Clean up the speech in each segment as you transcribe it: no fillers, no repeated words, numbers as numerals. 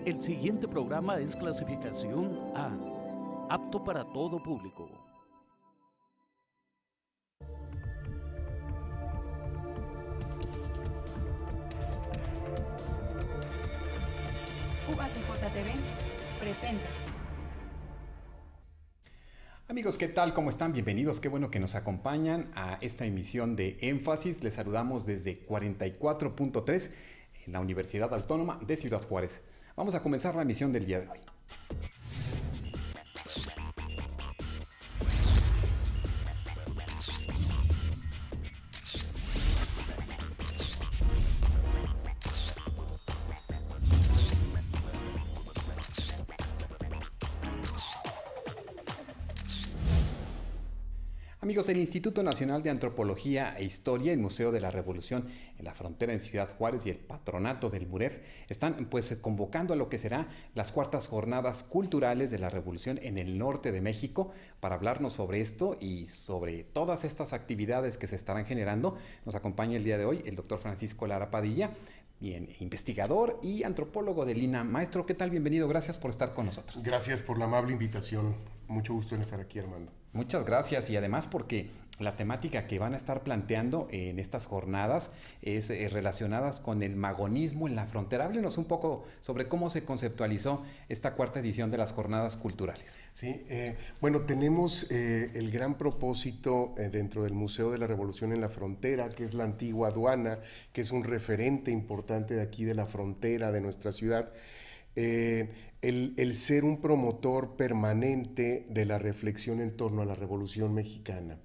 El siguiente programa es clasificación A, apto para todo público. UACJTV presenta. Amigos, ¿qué tal? ¿Cómo están? Bienvenidos. Qué bueno que nos acompañan a esta emisión de Énfasis. Les saludamos desde 44.3 en la Universidad Autónoma de Ciudad Juárez. Vamos a comenzar la emisión del día de hoy. Amigos, el Instituto Nacional de Antropología e Historia, el Museo de la Revolución en la Frontera en Ciudad Juárez y el Patronato del MUREF están convocando a lo que será las cuartas jornadas culturales de la Revolución en el norte de México. Para hablarnos sobre esto y sobre todas estas actividades que se estarán generando, nos acompaña el día de hoy el doctor Francisco Lara Padilla, bien, investigador y antropólogo del INAH. Maestro, ¿qué tal? Bienvenido, gracias por estar con nosotros. Gracias por la amable invitación, mucho gusto en estar aquí, Armando. Muchas gracias, y además porque la temática que van a estar planteando en estas jornadas es relacionadas con el magonismo en la frontera. Háblenos un poco sobre cómo se conceptualizó esta cuarta edición de las jornadas culturales. Sí, bueno, tenemos el gran propósito dentro del Museo de la Revolución en la Frontera, que es la antigua aduana, que es un referente importante de aquí de la frontera de nuestra ciudad. El ser un promotor permanente de la reflexión en torno a la Revolución Mexicana,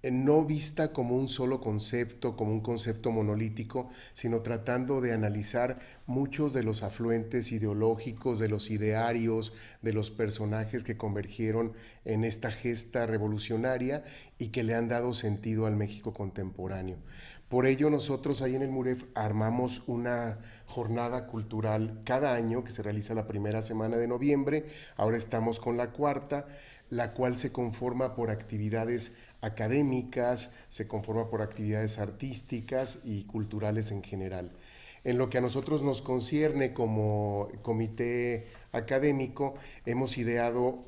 no vista como un solo concepto, como un concepto monolítico, sino tratando de analizar muchos de los afluentes ideológicos, de los idearios, de los personajes que convergieron en esta gesta revolucionaria y que le han dado sentido al México contemporáneo. Por ello nosotros ahí en el MUREF armamos una jornada cultural cada año que se realiza la primera semana de noviembre. Ahora estamos con la cuarta, la cual se conforma por actividades académicas, se conforma por actividades artísticas y culturales en general. En lo que a nosotros nos concierne como comité académico, hemos ideado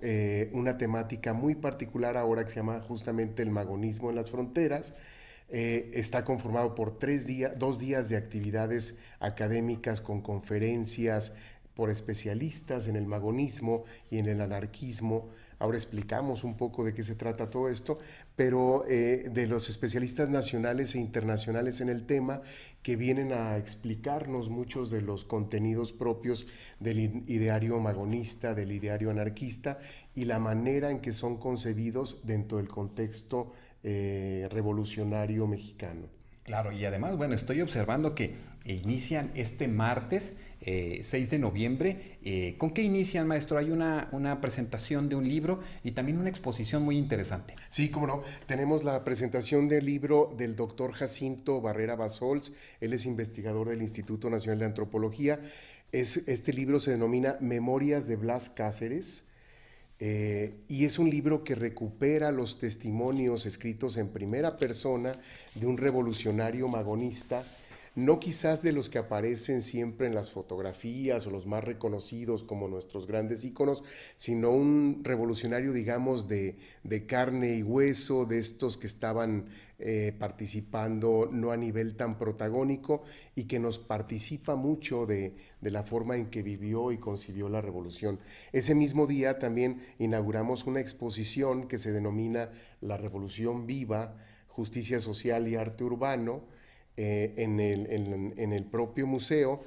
una temática muy particular ahora que se llama justamente el magonismo en las fronteras. Está conformado por 2 días de actividades académicas con conferencias por especialistas en el magonismo y en el anarquismo. Ahora explicamos un poco de qué se trata todo esto, pero de los especialistas nacionales e internacionales en el tema que vienen a explicarnos muchos de los contenidos propios del ideario magonista, del ideario anarquista y la manera en que son concebidos dentro del contexto revolucionario mexicano. Claro, y además, bueno, estoy observando que inician este martes 6 de noviembre. ¿Con qué inician, maestro? Hay una presentación de un libro y también una exposición muy interesante. Sí, cómo no. Tenemos la presentación del libro del doctor Jacinto Barrera Basols. Él es investigador del Instituto Nacional de Antropología. Este libro se denomina Memorias de Blas Cáceres. Y es un libro que recupera los testimonios escritos en primera persona de un revolucionario magonista, no quizás de los que aparecen siempre en las fotografías o los más reconocidos como nuestros grandes íconos, sino un revolucionario, digamos, de carne y hueso, de estos que estaban participando no a nivel tan protagónico y que nos participa mucho de la forma en que vivió y concibió la revolución. Ese mismo día también inauguramos una exposición que se denomina La Revolución Viva, Justicia Social y Arte Urbano, en el propio museo.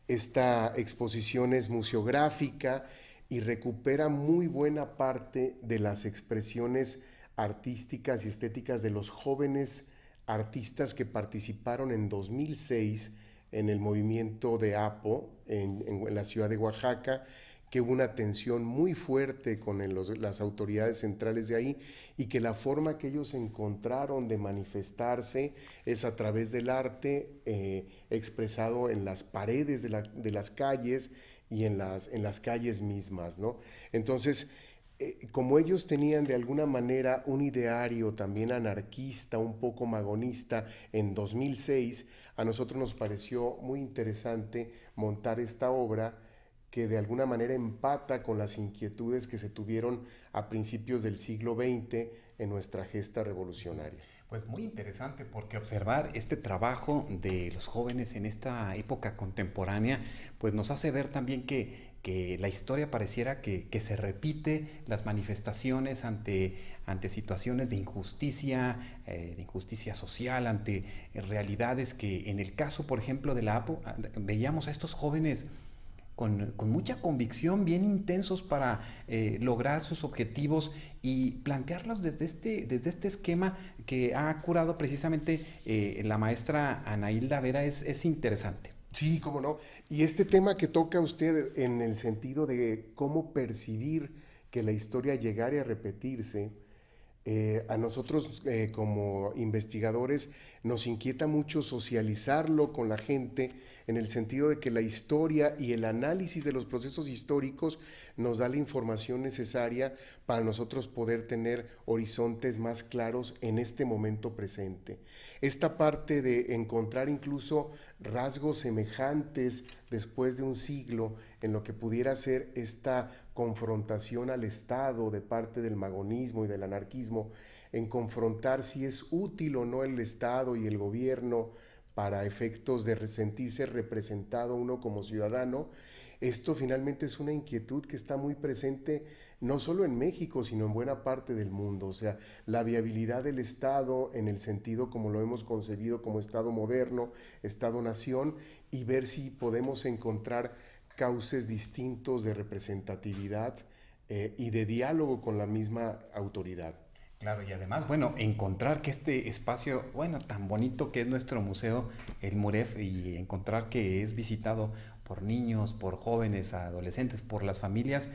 Esta exposición es museográfica y recupera muy buena parte de las expresiones artísticas y estéticas de los jóvenes artistas que participaron en 2006 en el movimiento de APO en la ciudad de Oaxaca, que hubo una tensión muy fuerte con las autoridades centrales de ahí y que la forma que ellos encontraron de manifestarse es a través del arte expresado en las paredes de las calles y en las calles mismas, ¿no? Entonces, como ellos tenían de alguna manera un ideario también anarquista, un poco magonista en 2006, a nosotros nos pareció muy interesante montar esta obra que de alguna manera empata con las inquietudes que se tuvieron a principios del siglo XX en nuestra gesta revolucionaria. Pues muy interesante, porque observar este trabajo de los jóvenes en esta época contemporánea pues nos hace ver también que la historia pareciera que se repite, las manifestaciones ante situaciones de injusticia social, ante realidades que en el caso, por ejemplo, de la APO, veíamos a estos jóvenes con mucha convicción, bien intensos para lograr sus objetivos y plantearlos desde este esquema que ha curado precisamente la maestra Ana Hilda Vera. Es interesante. Sí, cómo no. Y este tema que toca usted en el sentido de cómo percibir que la historia llegara a repetirse, a nosotros como investigadores nos inquieta mucho socializarlo con la gente, en el sentido de que la historia y el análisis de los procesos históricos nos da la información necesaria para nosotros poder tener horizontes más claros en este momento presente. Esta parte de encontrar incluso rasgos semejantes después de un siglo en lo que pudiera ser esta confrontación al Estado de parte del magonismo y del anarquismo, en confrontar si es útil o no el Estado y el gobierno para efectos de sentirse representado uno como ciudadano. Esto finalmente es una inquietud que está muy presente no solo en México, sino en buena parte del mundo. O sea, la viabilidad del Estado en el sentido como lo hemos concebido como Estado moderno, Estado-nación, y ver si podemos encontrar cauces distintos de representatividad y de diálogo con la misma autoridad. Claro, y además, bueno, encontrar que este espacio, bueno, tan bonito que es nuestro museo, el MUREF, y encontrar que es visitado por niños, por jóvenes, adolescentes, por las familias,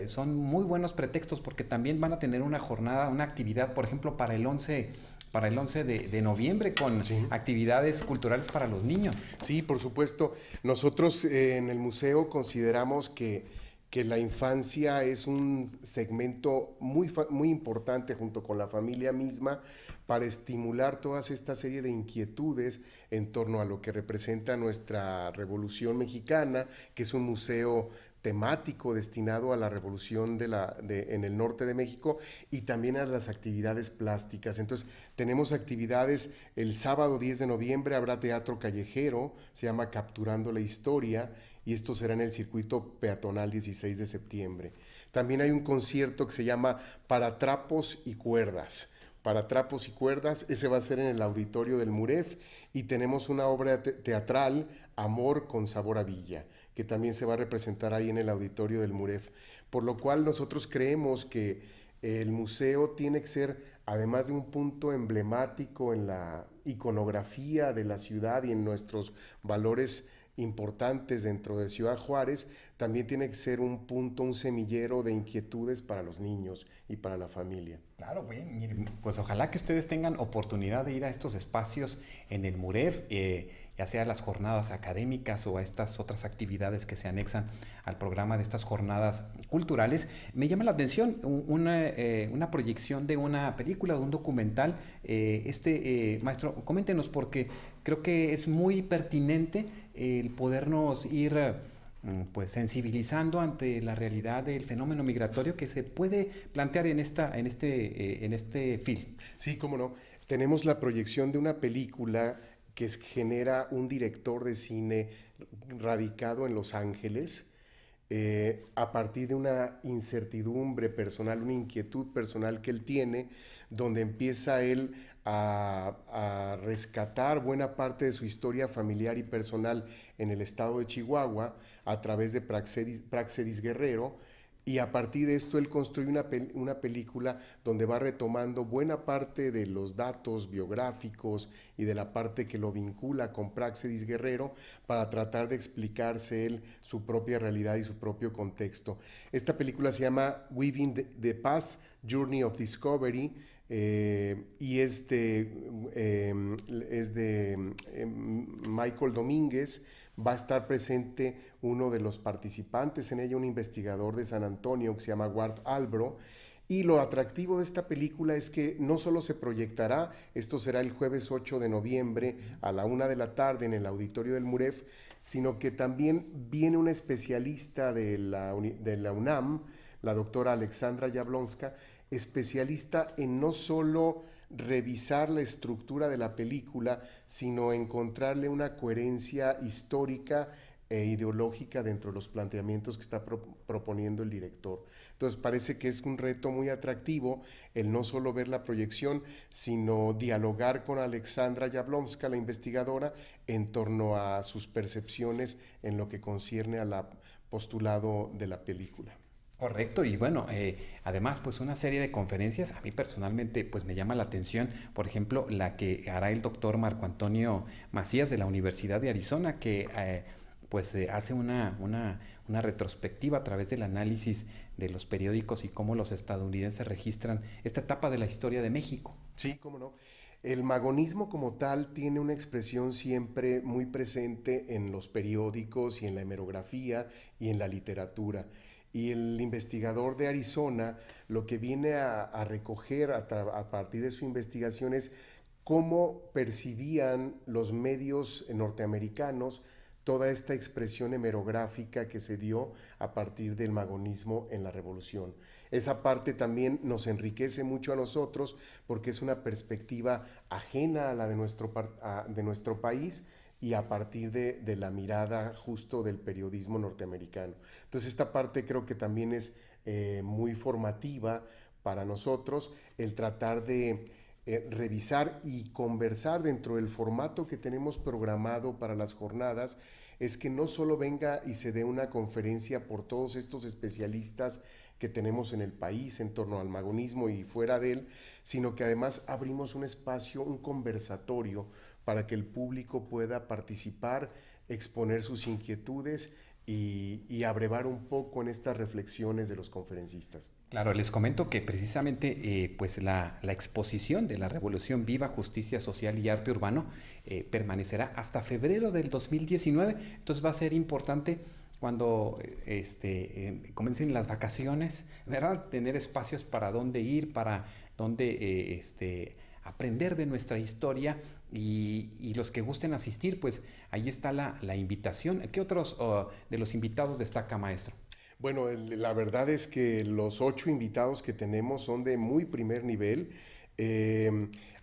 son muy buenos pretextos, porque también van a tener una jornada, una actividad, por ejemplo, para el 11 de noviembre, con actividades culturales para los niños. Sí, por supuesto. Nosotros en el museo consideramos que la infancia es un segmento muy importante junto con la familia misma para estimular toda esta serie de inquietudes en torno a lo que representa nuestra Revolución Mexicana, que es un museo temático destinado a la revolución en el norte de México, y también a las actividades plásticas. Entonces tenemos actividades. El sábado 10 de noviembre habrá teatro callejero, se llama Capturando la Historia, y esto será en el circuito peatonal 16 de septiembre. También hay un concierto que se llama Para Trapos y Cuerdas. Para Trapos y Cuerdas, ese va a ser en el auditorio del MUREF, y tenemos una obra teatral, Amor con Sabor a Villa, que también se va a representar ahí en el auditorio del MUREF. Por lo cual nosotros creemos que el museo tiene que ser, además de un punto emblemático en la iconografía de la ciudad y en nuestros valores importantes dentro de Ciudad Juárez, también tiene que ser un punto, un semillero de inquietudes para los niños y para la familia. Claro, bien, pues ojalá que ustedes tengan oportunidad de ir a estos espacios en el MUREF, ya sea a las jornadas académicas o a estas otras actividades que se anexan al programa de estas jornadas culturales. Me llama la atención una proyección de una película, de un documental. Maestro, coméntenos, porque creo que es muy pertinente el podernos ir pues sensibilizando ante la realidad del fenómeno migratorio que se puede plantear en este film. Sí, cómo no. Tenemos la proyección de una película que genera un director de cine radicado en Los Ángeles, a partir de una incertidumbre personal, una inquietud personal que él tiene, donde empieza él a rescatar buena parte de su historia familiar y personal en el estado de Chihuahua a través de Praxedis Guerrero, y a partir de esto él construye una película donde va retomando buena parte de los datos biográficos y de la parte que lo vincula con Praxedis Guerrero, para tratar de explicarse él su propia realidad y su propio contexto. Esta película se llama Weaving the Past, Journey of Discovery, y es de Michael Domínguez. Va a estar presente uno de los participantes en ella, un investigador de San Antonio que se llama Ward Albro, Y lo atractivo de esta película es que no solo se proyectará, esto será el jueves 8 de noviembre a la 1 de la tarde en el auditorio del MUREF, sino que también viene una especialista de la UNAM, la doctora Alexandra Jablonska, especialista en no solo revisar la estructura de la película, sino encontrarle una coherencia histórica e ideológica dentro de los planteamientos que está proponiendo el director. Entonces parece que es un reto muy atractivo el no solo ver la proyección, sino dialogar con Alexandra Jablonska, la investigadora, en torno a sus percepciones en lo que concierne al postulado de la película. Correcto, y bueno, además pues una serie de conferencias, a mí personalmente pues me llama la atención, por ejemplo, la que hará el doctor Marco Antonio Macías de la Universidad de Arizona, que hace una retrospectiva a través del análisis de los periódicos y cómo los estadounidenses registran esta etapa de la historia de México. Sí, cómo no. El magonismo como tal tiene una expresión siempre muy presente en los periódicos y en la hemerografía y en la literatura. Y el investigador de Arizona lo que viene a recoger a partir de su investigación es cómo percibían los medios norteamericanos toda esta expresión hemerográfica que se dio a partir del magonismo en la Revolución. Esa parte también nos enriquece mucho a nosotros porque es una perspectiva ajena a la de nuestro país y a partir de la mirada justo del periodismo norteamericano. Entonces esta parte creo que también es muy formativa para nosotros, el tratar de revisar y conversar dentro del formato que tenemos programado para las jornadas, es que no solo venga y se dé una conferencia por todos estos especialistas que tenemos en el país en torno al magonismo y fuera de él, sino que además abrimos un espacio, un conversatorio para que el público pueda participar, exponer sus inquietudes y abrevar un poco en estas reflexiones de los conferencistas. Claro, les comento que precisamente la exposición de la Revolución Viva, Justicia Social y Arte Urbano permanecerá hasta febrero del 2019, entonces va a ser importante cuando comiencen las vacaciones, ¿verdad? Tener espacios para dónde ir, para dónde aprender de nuestra historia y los que gusten asistir, pues ahí está la invitación. ¿Qué otros de los invitados destaca, maestro? Bueno, la verdad es que los 8 invitados que tenemos son de muy primer nivel.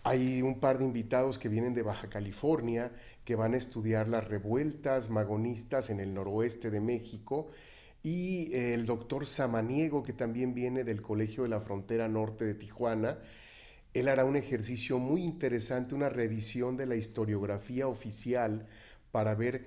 Hay un par de invitados que vienen de Baja California, que van a estudiar las revueltas magonistas en el noroeste de México, y el doctor Samaniego, que también viene del Colegio de la Frontera Norte de Tijuana. Él hará un ejercicio muy interesante, una revisión de la historiografía oficial para ver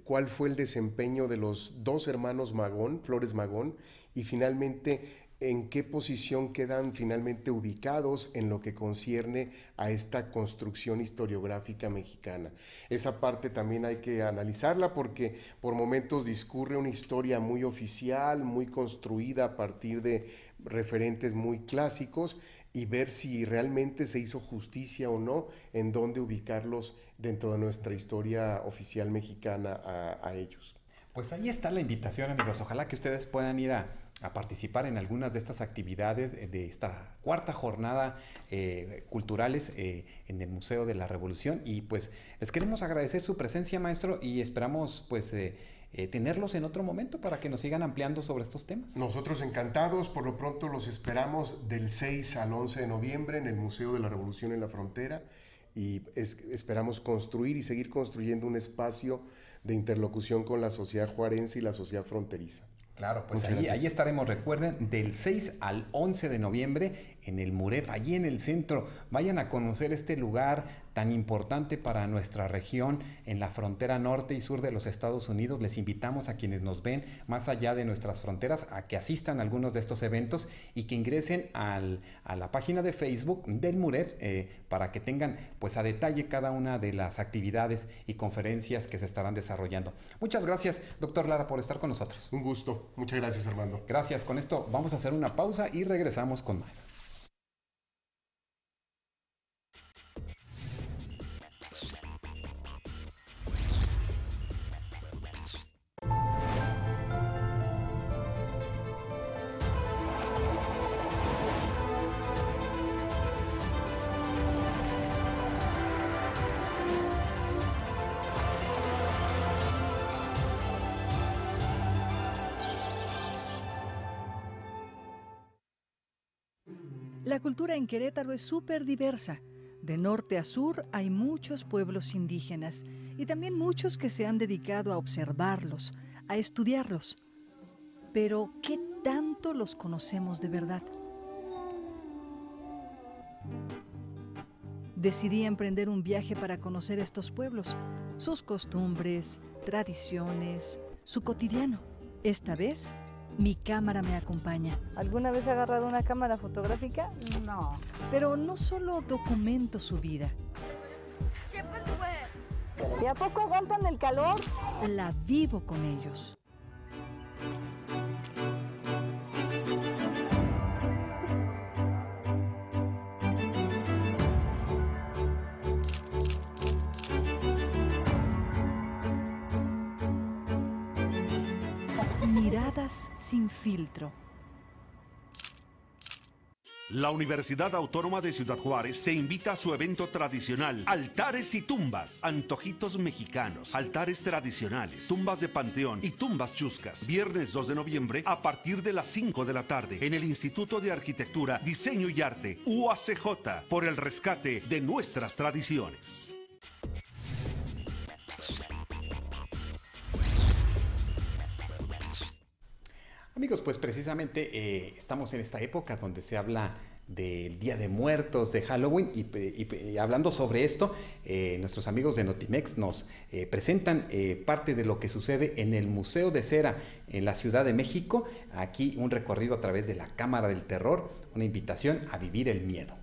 cuál fue el desempeño de los 2 hermanos Magón, Flores Magón, y finalmente en qué posición quedan finalmente ubicados en lo que concierne a esta construcción historiográfica mexicana. Esa parte también hay que analizarla porque por momentos discurre una historia muy oficial, muy construida a partir de referentes muy clásicos, y ver si realmente se hizo justicia o no en dónde ubicarlos dentro de nuestra historia oficial mexicana a ellos. Pues ahí está la invitación, amigos. Ojalá que ustedes puedan ir a participar en algunas de estas actividades de esta 4ª jornada culturales en el Museo de la Revolución. Y pues les queremos agradecer su presencia, maestro, y esperamos pues tenerlos en otro momento para que nos sigan ampliando sobre estos temas. Nosotros encantados, por lo pronto los esperamos del 6 al 11 de noviembre en el Museo de la Revolución en la Frontera, y esperamos construir y seguir construyendo un espacio de interlocución con la sociedad juarense y la sociedad fronteriza. Claro, pues ahí estaremos, recuerden, del 6 al 11 de noviembre en el MUREF, allí en el centro. Vayan a conocer este lugar tan importante para nuestra región en la frontera norte y sur de los Estados Unidos. Les invitamos a quienes nos ven más allá de nuestras fronteras a que asistan a algunos de estos eventos y que ingresen a la página de Facebook del MUREF para que tengan pues a detalle cada una de las actividades y conferencias que se estarán desarrollando. Muchas gracias, doctor Lara, por estar con nosotros. Un gusto. Muchas gracias, Armando. Gracias. Con esto vamos a hacer una pausa y regresamos con más. La cultura en Querétaro es súper diversa. De norte a sur hay muchos pueblos indígenas y también muchos que se han dedicado a observarlos, a estudiarlos. Pero, ¿qué tanto los conocemos de verdad? Decidí emprender un viaje para conocer estos pueblos, sus costumbres, tradiciones, su cotidiano. Esta vez, mi cámara me acompaña. ¿Alguna vez has agarrado una cámara fotográfica? No. Pero no solo documento su vida. ¿Y a poco aguantan el calor? La vivo con ellos. Miradas sin filtro. La Universidad Autónoma de Ciudad Juárez te invita a su evento tradicional, Altares y Tumbas, Antojitos Mexicanos, Altares Tradicionales, Tumbas de Panteón y Tumbas Chuscas. Viernes 2 de noviembre a partir de las 5 de la tarde en el Instituto de Arquitectura, Diseño y Arte, UACJ, por el rescate de nuestras tradiciones. Amigos, pues precisamente estamos en esta época donde se habla del Día de Muertos, de Halloween, y hablando sobre esto, nuestros amigos de Notimex nos presentan parte de lo que sucede en el Museo de Cera en la Ciudad de México. Aquí un recorrido a través de la Cámara del Terror, una invitación a vivir el miedo.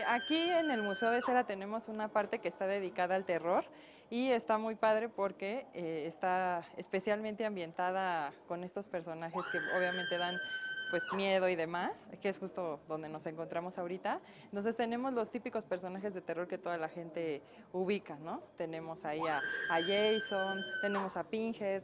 Aquí en el Museo de Cera tenemos una parte que está dedicada al terror y está muy padre porque está especialmente ambientada con estos personajes que obviamente dan pues miedo y demás, que es justo donde nos encontramos ahorita. Entonces tenemos los típicos personajes de terror que toda la gente ubica, ¿no? Tenemos ahí a Jason, tenemos a Pinhead.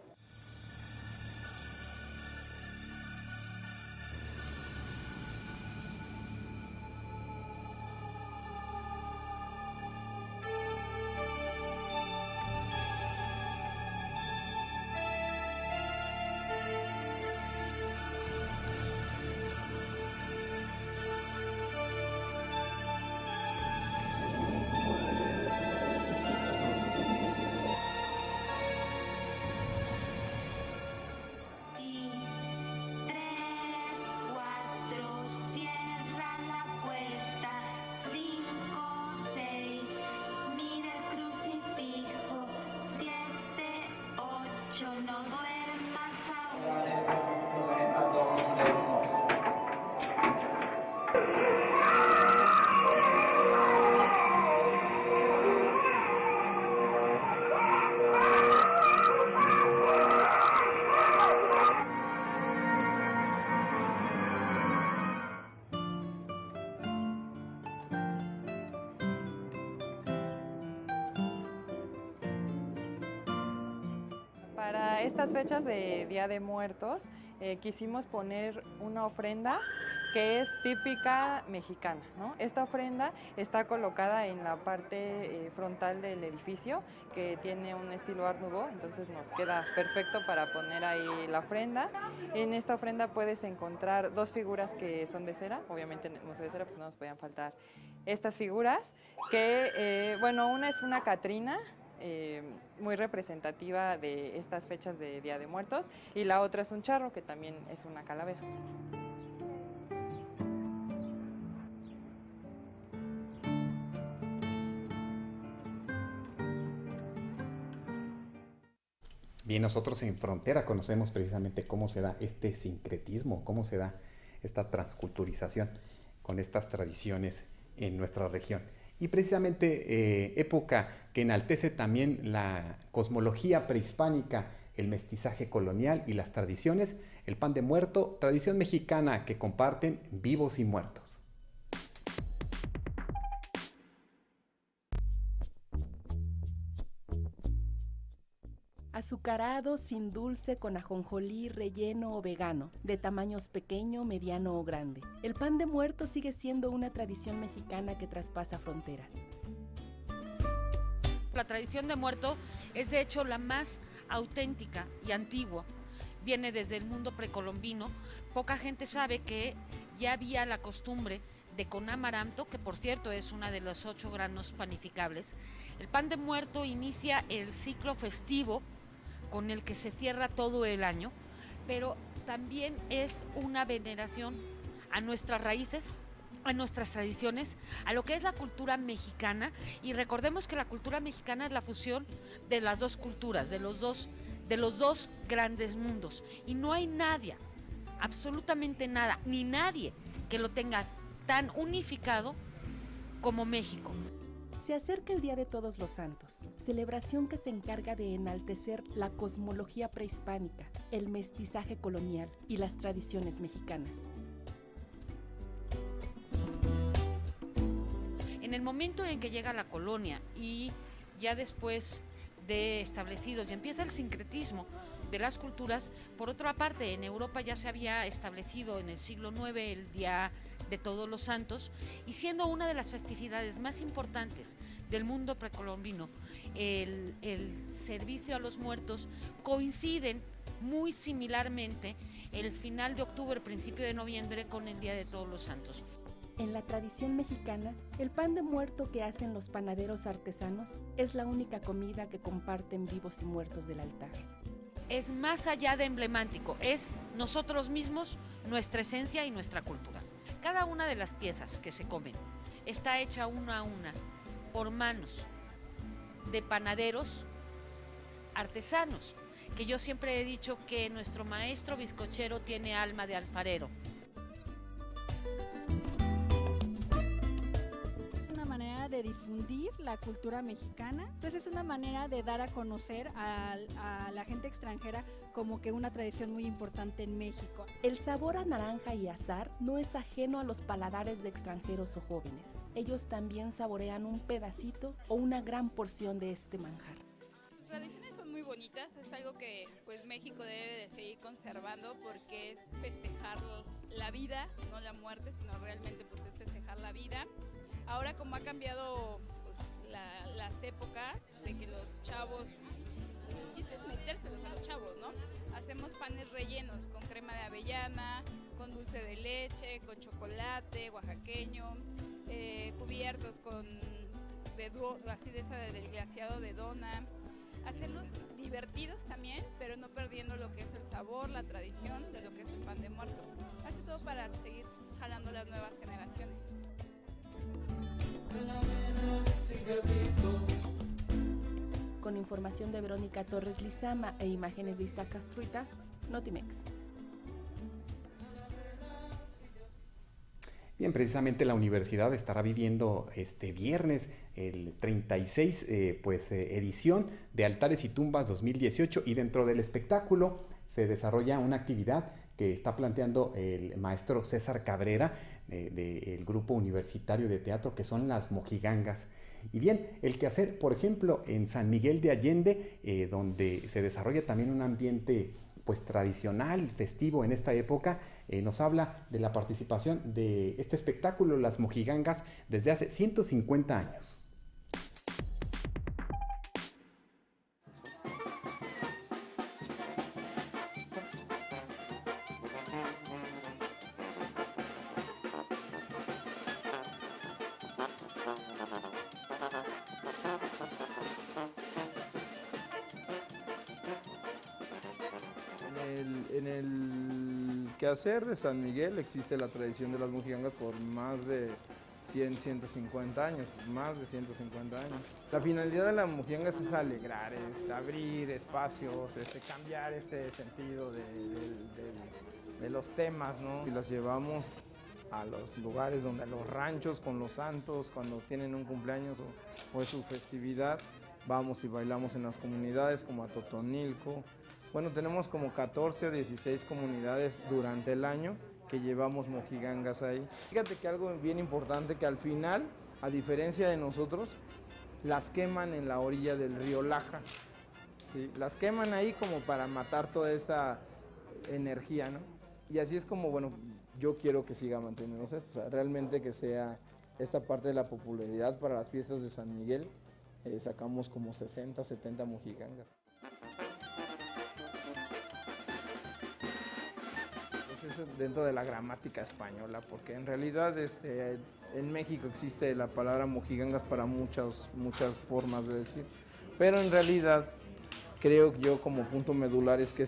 Para estas fechas de Día de Muertos quisimos poner una ofrenda que es típica mexicana, ¿no? Esta ofrenda está colocada en la parte frontal del edificio, que tiene un estilo Art Nouveau, entonces nos queda perfecto para poner ahí la ofrenda. En esta ofrenda puedes encontrar dos figuras que son de cera, obviamente en el Museo de Cera pues no nos podían faltar estas figuras, que bueno, una es una Catrina, muy representativa de estas fechas de Día de Muertos, y la otra es un charro, que también es una calavera. Bien, nosotros en Frontera conocemos precisamente cómo se da este sincretismo, cómo se da esta transculturización con estas tradiciones en nuestra región. y precisamente época que enaltece también la cosmología prehispánica, el mestizaje colonial y las tradiciones, el pan de muerto, tradición mexicana que comparten vivos y muertos. Azucarado, sin dulce, con ajonjolí, relleno o vegano, de tamaños pequeño, mediano o grande. El pan de muerto sigue siendo una tradición mexicana que traspasa fronteras. La tradición de muerto es de hecho la más auténtica y antigua. Viene desde el mundo precolombino. Poca gente sabe que ya había la costumbre de con amaranto, que por cierto es una de los 8 granos panificables. El pan de muerto inicia el ciclo festivo con el que se cierra todo el año, pero también es una veneración a nuestras raíces, a nuestras tradiciones, a lo que es la cultura mexicana, y recordemos que la cultura mexicana es la fusión de las dos culturas, de los dos grandes mundos, y no hay nadie, absolutamente nada, ni nadie que lo tenga tan unificado como México. Se acerca el Día de Todos los Santos, celebración que se encarga de enaltecer la cosmología prehispánica, el mestizaje colonial y las tradiciones mexicanas. En el momento en que llega la colonia y ya después de establecidos y empieza el sincretismo de las culturas, por otra parte en Europa ya se había establecido en el siglo IX el Día de Todos los Santos, y siendo una de las festividades más importantes del mundo precolombino, el servicio a los muertos, coinciden muy similarmente el final de octubre, principio de noviembre con el Día de Todos los Santos. En la tradición mexicana, el pan de muerto que hacen los panaderos artesanos es la única comida que comparten vivos y muertos del altar. Es más allá de emblemático, es nosotros mismos, nuestra esencia y nuestra cultura. Cada una de las piezas que se comen está hecha una a una por manos de panaderos artesanos, que yo siempre he dicho que nuestro maestro bizcochero tiene alma de alfarero. De difundir la cultura mexicana, entonces es una manera de dar a conocer a la gente extranjera como que una tradición muy importante en México. El sabor a naranja y azar no es ajeno a los paladares de extranjeros o jóvenes. Ellos también saborean un pedacito o una gran porción de este manjar. Sus tradiciones son muy bonitas, es algo que pues México debe de seguir conservando porque es festejar la vida, no la muerte, sino realmente pues es festejar la vida. Ahora como ha cambiado pues, las épocas de que los chavos, pues, el chiste es metérselos a los chavos, ¿no? Hacemos panes rellenos con crema de avellana, con dulce de leche, con chocolate oaxaqueño, cubiertos con así de esa del glaseado de dona. Hacerlos divertidos también, pero no perdiendo lo que es el sabor, la tradición de lo que es el pan de muerto. Hace todo para seguir jalando las nuevas generaciones. Con información de Verónica Torres Lizama e imágenes de Isaac Castruita, Notimex. Bien, precisamente la universidad estará viviendo este viernes el 36 edición de Altares y Tumbas 2018, y dentro del espectáculo se desarrolla una actividad que está planteando el maestro César Cabrera del grupo universitario de teatro, que son las mojigangas. Y bien, el quehacer, por ejemplo, en San Miguel de Allende, donde se desarrolla también un ambiente pues tradicional, festivo en esta época, nos habla de la participación de este espectáculo, las mojigangas, desde hace 150 años. En el quehacer de San Miguel existe la tradición de las mojigangas por más de 150 años, más de 150 años. La finalidad de las mojigangas es alegrar, es abrir espacios, cambiar ese sentido de los temas, ¿no? Y las llevamos a los lugares donde, a los ranchos con los santos, cuando tienen un cumpleaños o es su festividad, vamos y bailamos en las comunidades como a Totonilco. Bueno, tenemos como 14 o 16 comunidades durante el año que llevamos mojigangas ahí. Fíjate que algo bien importante, que al final, a diferencia de nosotros, las queman en la orilla del río Laja. ¿Sí? Las queman ahí como para matar toda esa energía, ¿no? Y así es como, bueno, yo quiero que siga manteniéndose esto, o sea, realmente que sea esta parte de la popularidad para las fiestas de San Miguel. Sacamos como 60, 70 mojigangas. Eso dentro de la gramática española, porque en realidad en México existe la palabra mojigangas para muchas formas de decir, pero en realidad creo yo como punto medular es que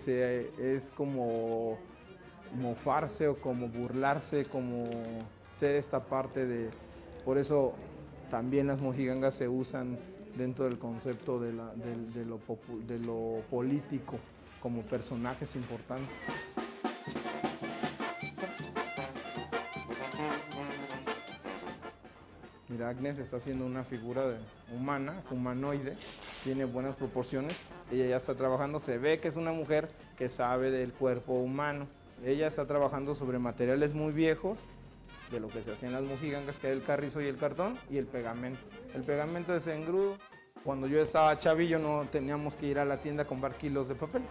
es como mofarse o como burlarse, como ser esta parte de... Por eso también las mojigangas se usan dentro del concepto de lo político, como personajes importantes. Mira, Agnes está haciendo una figura humanoide, tiene buenas proporciones. Ella ya está trabajando, se ve que es una mujer que sabe del cuerpo humano. Ella está trabajando sobre materiales muy viejos, de lo que se hacían las mojigangas, que era el carrizo y el cartón, y el pegamento. El pegamento es engrudo. Cuando yo estaba chavillo no teníamos que ir a la tienda a comprar kilos de papel,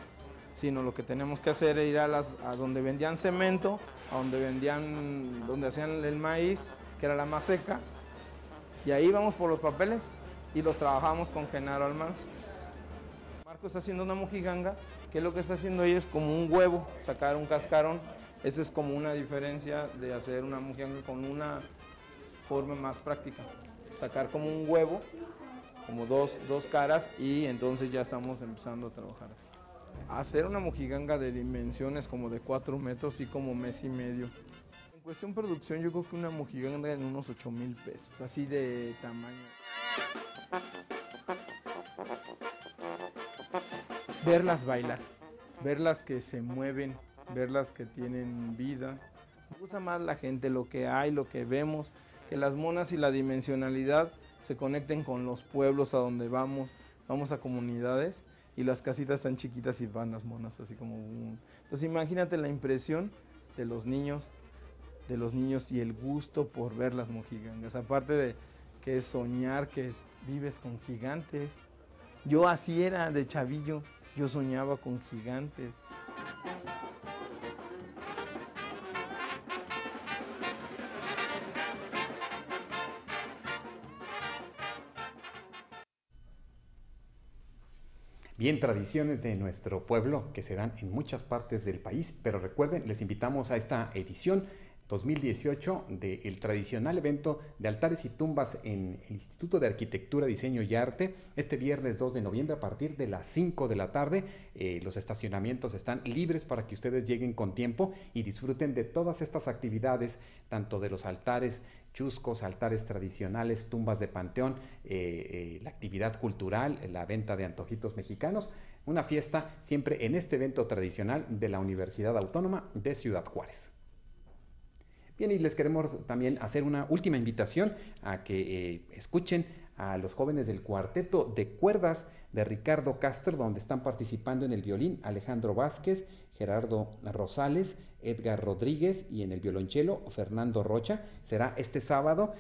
sino lo que tenemos que hacer era ir a donde vendían cemento, a donde hacían el maíz, que era la maseca, y ahí íbamos por los papeles y los trabajamos con Genaro Almanz. Marco está haciendo una mojiganga, que lo que está haciendo ella es como un huevo, sacar un cascarón. Esa es como una diferencia de hacer una mojiganga con una forma más práctica. Sacar como un huevo, como dos caras, y entonces ya estamos empezando a trabajar así. Hacer una mojiganga de dimensiones como de 4 metros y como mes y medio. En cuestión de producción, yo creo que una mojiganga en unos 8,000 pesos, así de tamaño. Verlas bailar, verlas que se mueven, verlas que tienen vida. Me gusta más la gente, lo que hay, lo que vemos, que las monas y la dimensionalidad se conecten con los pueblos a donde vamos a comunidades y las casitas tan chiquitas y van las monas así como... Entonces imagínate la impresión de los niños y el gusto por ver las mojigangas, aparte de que es soñar que vives con gigantes. Yo así era de chavillo, yo soñaba con gigantes. Bien, tradiciones de nuestro pueblo que se dan en muchas partes del país, pero recuerden, les invitamos a esta edición 2018 del tradicional evento de altares y tumbas en el Instituto de Arquitectura, Diseño y Arte, este viernes 2 de noviembre a partir de las 5 de la tarde. Los estacionamientos están libres para que ustedes lleguen con tiempo y disfruten de todas estas actividades, tanto de los altares chuscos, altares tradicionales, tumbas de panteón, la actividad cultural, la venta de antojitos mexicanos, una fiesta siempre en este evento tradicional de la Universidad Autónoma de Ciudad Juárez. Bien, y les queremos también hacer una última invitación a que escuchen a los jóvenes del Cuarteto de Cuerdas de Ricardo Castro, donde están participando en el violín Alejandro Vázquez, Gerardo Rosales, Edgar Rodríguez, y en el violonchelo Fernando Rocha. Será este sábado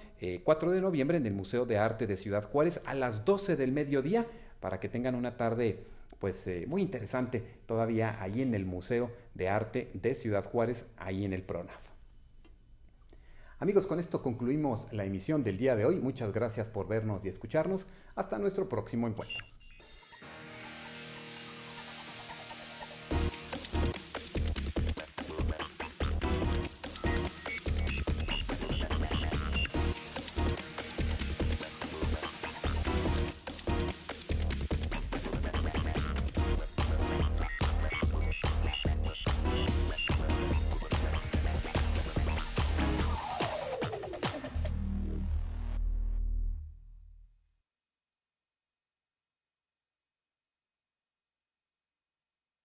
4 de noviembre en el Museo de Arte de Ciudad Juárez a las 12 del mediodía, para que tengan una tarde pues muy interesante todavía ahí en el Museo de Arte de Ciudad Juárez, ahí en el PRONAF. Amigos, con esto concluimos la emisión del día de hoy. Muchas gracias por vernos y escucharnos. Hasta nuestro próximo encuentro.